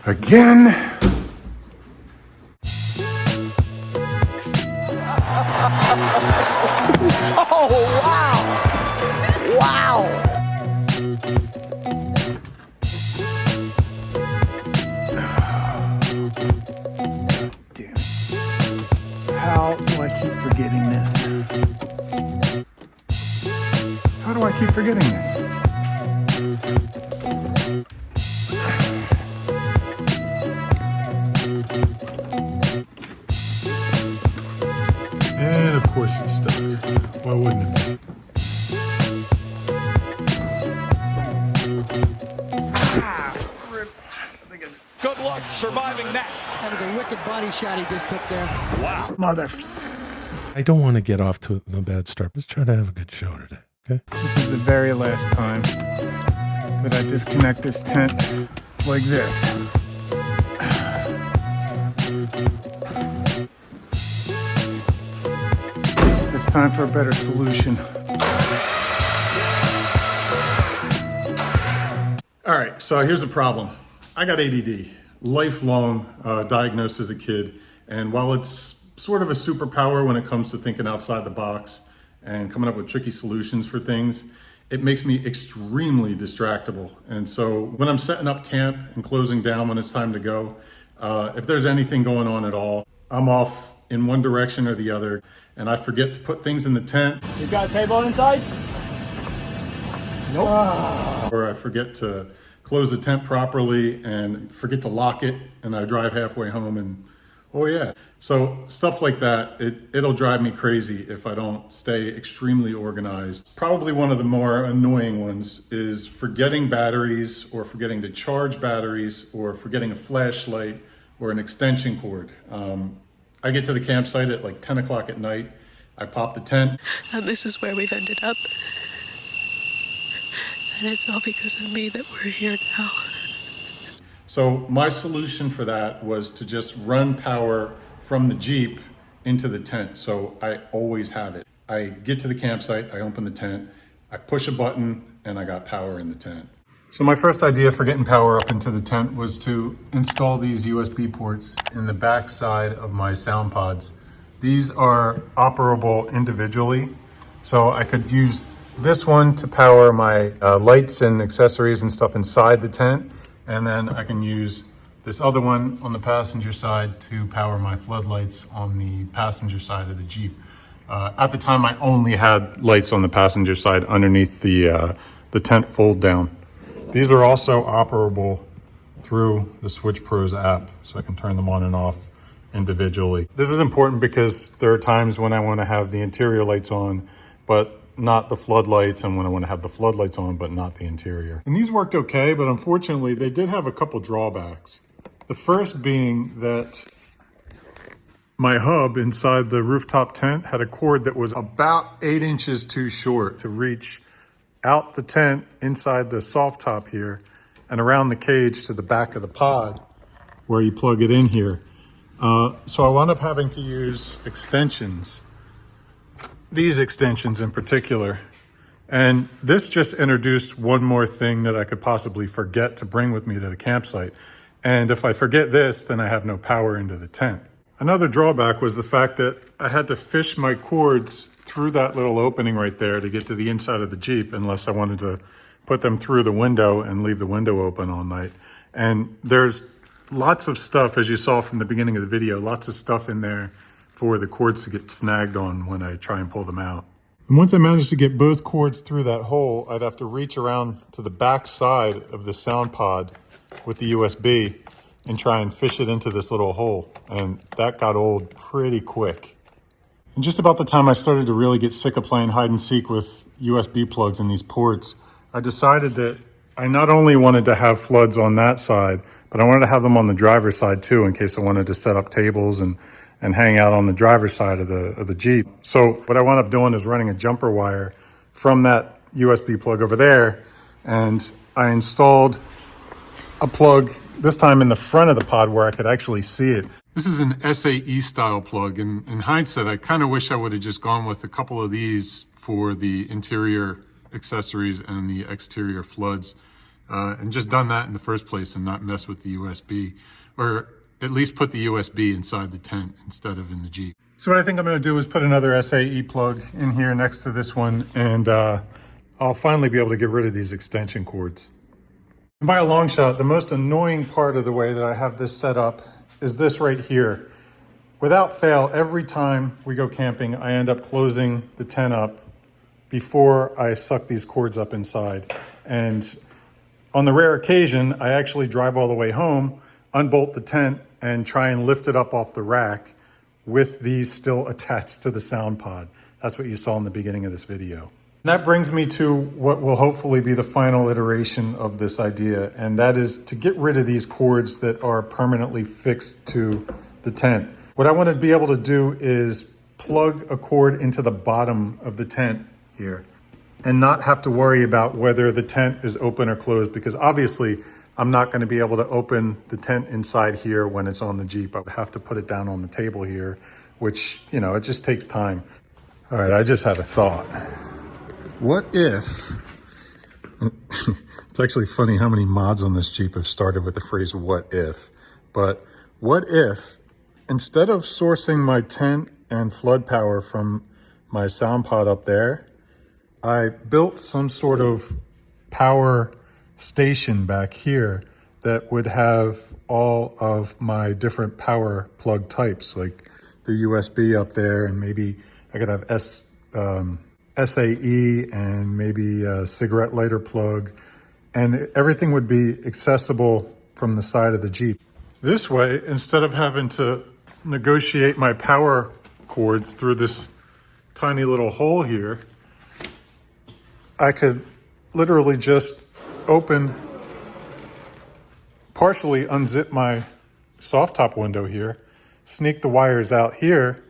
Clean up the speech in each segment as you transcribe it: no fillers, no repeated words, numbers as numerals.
Again. Oh, wow! Wow! Damn it. How do I keep forgetting this? How do I keep forgetting this? And of course it's stuck. Why wouldn't it be? Good luck surviving that. That was a wicked body shot he just took there. Wow. Mother. I don't want to get off to a bad start. Let's try to have a good show today, okay? This is the very last time that I disconnect this tent like this. It's time for a better solution. All right, so here's the problem. I got ADD, lifelong diagnosed as a kid. And while it's sort of a superpower when it comes to thinking outside the box and coming up with tricky solutions for things, it makes me extremely distractible. And so when I'm setting up camp and closing down when it's time to go, if there's anything going on at all, I'm off in one direction or the other, and I forget to put things in the tent. You got a table inside? Nope. Or I forget to close the tent properly and forget to lock it, and I drive halfway home and oh yeah. So stuff like that, it'll drive me crazy if I don't stay extremely organized. Probably one of the more annoying ones is forgetting batteries, or forgetting to charge batteries, or forgetting a flashlight or an extension cord. I get to the campsite at like 10 o'clock at night. I pop the tent. And this is where we've ended up. And it's all because of me that we're here now. So my solution for that was to just run power from the Jeep into the tent. So I always have it. I get to the campsite, I open the tent, I push a button, and I got power in the tent. So my first idea for getting power up into the tent was to install these USB ports in the back side of my sound pods. These are operable individually, so I could use this one to power my lights and accessories and stuff inside the tent, and then I can use this other one on the passenger side to power my floodlights on the passenger side of the Jeep. At the time, I only had lights on the passenger side underneath the tent fold down. These are also operable through the Switch Pros app, so I can turn them on and off individually. This is important because there are times when I want to have the interior lights on, but not the floodlights, and when I want to have the floodlights on, but not the interior. And these worked okay, but unfortunately, they did have a couple drawbacks. The first being that my hub inside the rooftop tent had a cord that was about 8 inches too short to reach out the tent inside the soft top here and around the cage to the back of the pod where you plug it in here. So I wound up having to use extensions, these extensions in particular. And this just introduced one more thing that I could possibly forget to bring with me to the campsite. And if I forget this, then I have no power into the tent. Another drawback was the fact that I had to fish my cords through that little opening right there to get to the inside of the Jeep, unless I wanted to put them through the window and leave the window open all night. And there's lots of stuff, as you saw from the beginning of the video, lots of stuff in there for the cords to get snagged on when I try and pull them out. And once I managed to get both cords through that hole, I'd have to reach around to the back side of the sound pod with the USB and try and fish it into this little hole. And that got old pretty quick. And just about the time I started to really get sick of playing hide and seek with USB plugs in these ports, I decided that I not only wanted to have floods on that side, but I wanted to have them on the driver's side too, in case I wanted to set up tables and hang out on the driver's side of the Jeep. So what I wound up doing is running a jumper wire from that USB plug over there, and I installed a plug, this time in the front of the pod where I could actually see it. This is an SAE style plug, and in hindsight, I kind of wish I would have just gone with a couple of these for the interior accessories and the exterior floods, and just done that in the first place and not mess with the USB, or at least put the USB inside the tent instead of in the Jeep. So what I think I'm going to do is put another SAE plug in here next to this one, and I'll finally be able to get rid of these extension cords. And by a long shot, the most annoying part of the way that I have this set up is this right here. Without fail, every time we go camping, I end up closing the tent up before I suck these cords up inside. And on the rare occasion, I actually drive all the way home, unbolt the tent, and try and lift it up off the rack with these still attached to the sound pod. That's what you saw in the beginning of this video. And that brings me to what will hopefully be the final iteration of this idea, and that is to get rid of these cords that are permanently fixed to the tent. What I want to be able to do is plug a cord into the bottom of the tent here and not have to worry about whether the tent is open or closed, because obviously I'm not going to be able to open the tent inside here when it's on the Jeep. I would have to put it down on the table here, which, you know, it just takes time. All right, I just had a thought. What if, it's actually funny how many mods on this Jeep have started with the phrase what if, but what if instead of sourcing my tent and flood power from my sound pod up there, I built some sort of power station back here that would have all of my different power plug types, like the USB up there, and maybe I could have SAE and maybe a cigarette lighter plug, and everything would be accessible from the side of the Jeep. This way, instead of having to negotiate my power cords through this tiny little hole here, I could literally just partially unzip my soft top window here, sneak the wires out here,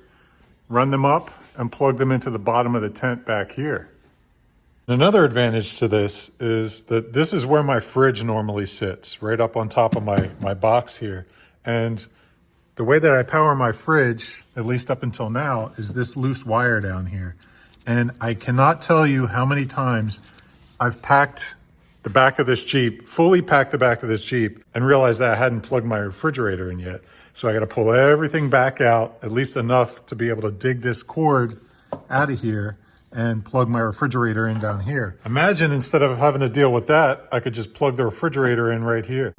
run them up, and plug them into the bottom of the tent back here. Another advantage to this is that this is where my fridge normally sits, right up on top of my box here. And the way that I power my fridge, at least up until now, is this loose wire down here. And I cannot tell you how many times I've packed the back of this Jeep, fully packed the back of this Jeep, and realized that I hadn't plugged my refrigerator in yet. So I got to pull everything back out, at least enough to be able to dig this cord out of here and plug my refrigerator in down here. Imagine instead of having to deal with that, I could just plug the refrigerator in right here.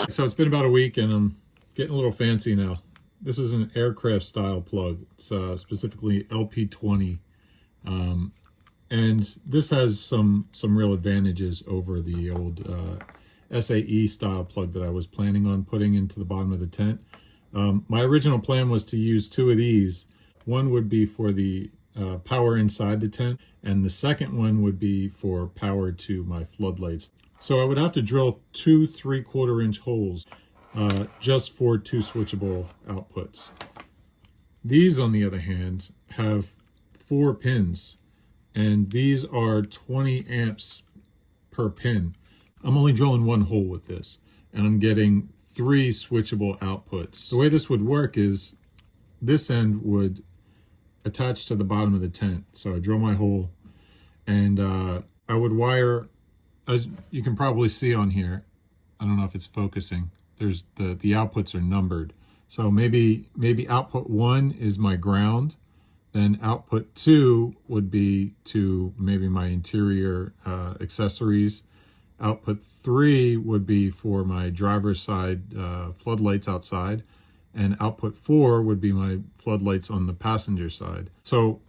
So it's been about a week and I'm getting a little fancy now. This is an aircraft style plug. It's specifically LP20. And this has some real advantages over the old SAE style plug that I was planning on putting into the bottom of the tent. My original plan was to use two of these. One would be for the power inside the tent, and the second one would be for power to my floodlights. So I would have to drill two 3/4 inch holes just for two switchable outputs. These, on the other hand, have 4 pins, and these are 20 amps per pin. I'm only drilling one hole with this, and I'm getting 3 switchable outputs. The way this would work is this end would attach to the bottom of the tent. So I drill my hole, and I would wire, as you can probably see on here, I don't know if it's focusing, there's the outputs are numbered. So maybe output 1 is my ground, then output 2 would be to maybe my interior accessories. Output 3 would be for my driver's side floodlights outside, and output 4 would be my floodlights on the passenger side. So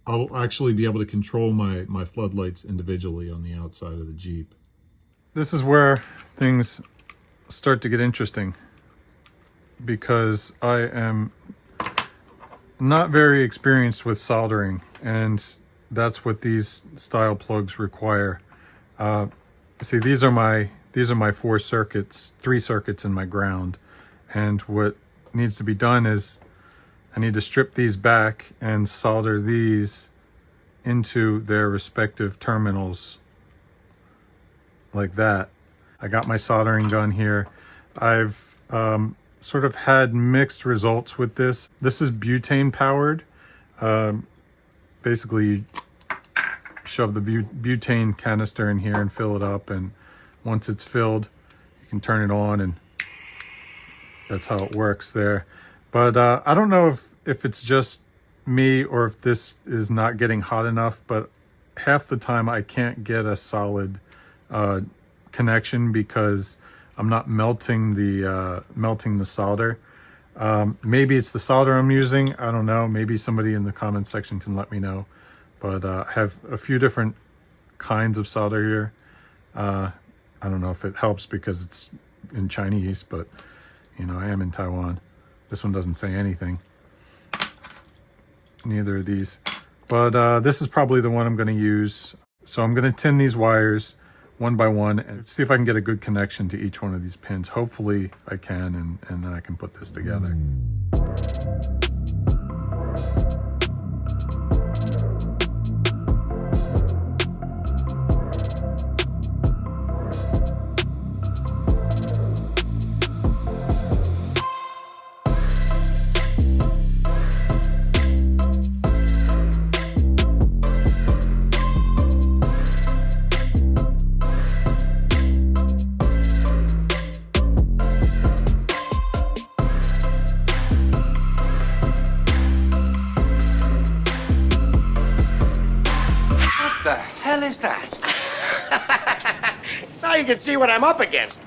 I'll actually be able to control my floodlights individually on the outside of the Jeep. This is where things start to get interesting, because I am not very experienced with soldering, and that's what these style plugs require. See, these are my 4 circuits, 3 circuits in my ground, and what needs to be done is I need to strip these back and solder these into their respective terminals like that. I got my soldering gun here. I've sort of had mixed results with this. This is butane powered. basically you shove the butane canister in here and fill it up, and once it's filled, you can turn it on, and that's how it works there. But I don't know if it's just me or if this is not getting hot enough, but half the time I can't get a solid connection because I'm not melting the solder. Maybe it's the solder I'm using. I don't know. Maybe somebody in the comment section can let me know. But I have a few different kinds of solder here. I don't know if it helps because it's in Chinese, but you know, I am in Taiwan. This one doesn't say anything. Neither of these. But this is probably the one I'm going to use. So I'm going to tin these wires one by one and see if I can get a good connection to each one of these pins. Hopefully I can, and then I can put this together. What the hell is that? Now you can see what I'm up against.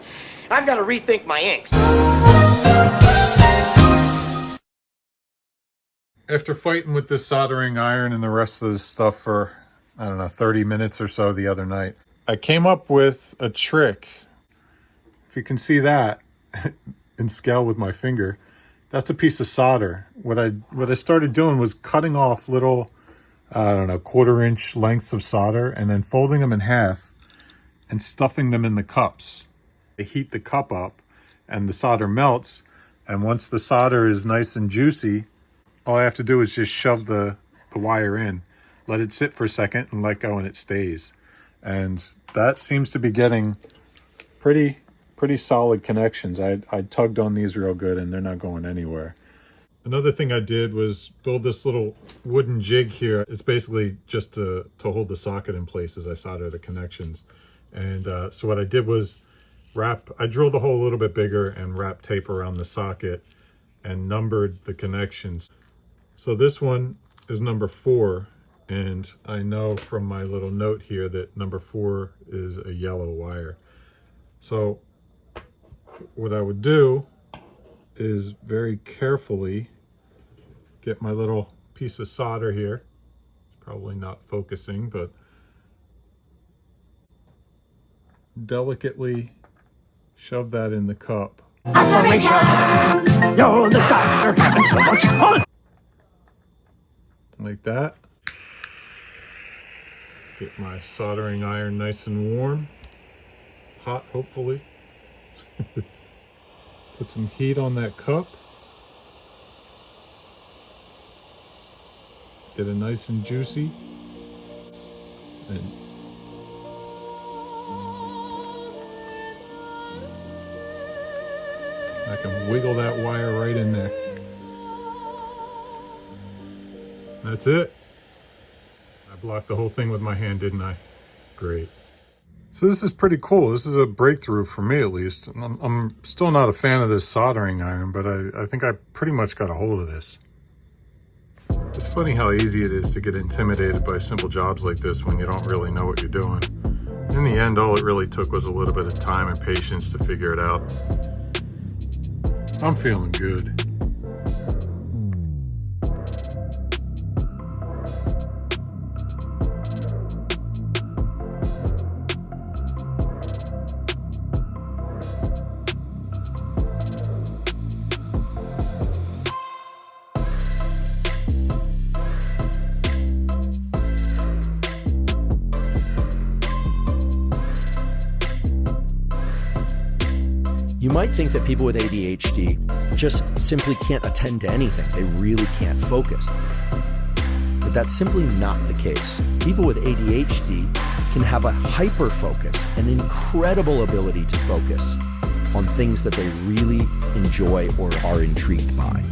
I've got to rethink my inks. After fighting with this soldering iron and the rest of this stuff for, I don't know, 30 minutes or so the other night, I came up with a trick. If you can see that in scale with my finger, that's a piece of solder. What I started doing was cutting off little, I don't know, 1/4 inch lengths of solder and then folding them in half and stuffing them in the cups. I heat the cup up and the solder melts, and once the solder is nice and juicy, all I have to do is just shove the wire in, let it sit for a second and let go, and it stays. And that seems to be getting pretty solid connections. I tugged on these real good and they're not going anywhere. Another thing I did was build this little wooden jig here. It's basically just to hold the socket in place as I solder the connections. And so what I did was I drilled the hole a little bit bigger and wrapped tape around the socket and numbered the connections. So this one is number 4, and I know from my little note here that number 4 is a yellow wire. So what I would do is very carefully get my little piece of solder here. It's probably not focusing, but delicately shove that in the cup. You're the doctor having so much fun. Like that. Get my soldering iron nice and warm. Hot, hopefully. Put some heat on that cup. Get it nice and juicy. And I can wiggle that wire right in there. That's it. I blocked the whole thing with my hand, didn't I? Great. So this is pretty cool. This is a breakthrough for me, at least. I'm still not a fan of this soldering iron, but I think I pretty much got a hold of this. It's funny how easy it is to get intimidated by simple jobs like this when you don't really know what you're doing. In the end, all it really took was a little bit of time and patience to figure it out. I'm feeling good. You might think that people with ADHD just simply can't attend to anything. They really can't focus. But that's simply not the case. People with ADHD can have a hyper focus, an incredible ability to focus on things that they really enjoy or are intrigued by.